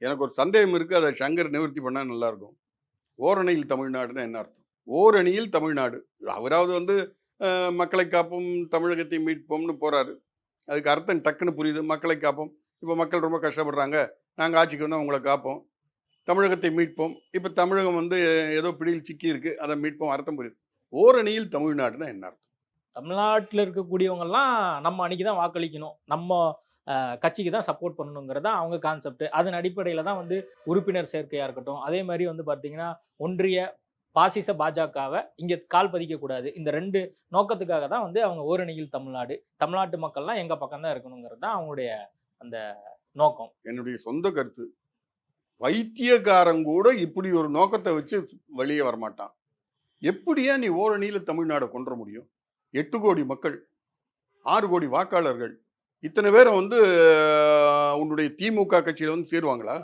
எனக்கு ஒரு சந்தேகம் இருக்கு. அதை சங்கர் நிவர்த்தி பண்ணா நல்லா இருக்கும். ஓரணியில் தமிழ்நாடுன்னா என்ன அர்த்தம்? ஓரணியில் தமிழ்நாடு. அவராவது வந்து மக்களை காப்போம், தமிழகத்தை மீட்போம்னு போறாரு. அதுக்கு அர்த்தம் டக்குன்னு புரியுது. மக்களை காப்போம். இப்போ மக்கள் ரொம்ப கஷ்டப்படுறாங்க. நாங்க ஆட்சிக்கு வந்தா உங்கள காப்போம். தமிழகத்தை மீட்போம். இப்ப தமிழகம் வந்து ஏதோ பிடியில் சிக்கி இருக்கு. அதை மீட்போம். அர்த்தம் புரியுது. ஓரணியில் தமிழ்நாடுன்னா என்ன அர்த்தம்? தமிழ்நாட்டுல இருக்கக்கூடியவங்கலாம் நம்ம அணிக்கு தான் வாக்களிக்கணும். நம்ம கட்சிக்கு தான் சப்போர்ட் பண்ணணுங்கிறது தான் அவங்க கான்செப்ட். அதன் அடிப்படையில தான் வந்து உறுப்பினர் சேர்க்கையா இருக்கட்டும், அதே மாரி வந்து பார்த்தீங்கன்னா, ஒன்றிய பாசிச பாஜகவ இங்க கால் பதிக்கக்கூடாது. இந்த 2 நோக்கத்துக்காக தான் வந்து அவங்க ஓரணியில் தமிழ்நாடு. தமிழ்நாட்டு மக்கள்லாம் எங்க பக்கம் தான் இருக்கணுங்கிறது தான் அவங்களுடைய அந்த நோக்கம். என்னுடைய சொந்த கருத்து. பைத்தியக்காரன் கூட இப்படி ஒரு நோக்கத்தை வச்சு வெளியே வரமாட்டான். எப்படியா நீ ஓரணியில தமிழ்நாட கொண்டுற முடியும்? 8 கோடி மக்கள், 6 கோடி வாக்காளர்கள். இத்தனை பேரை வந்து உன்னுடைய திமுக கட்சியில வந்து சேருவாங்களா?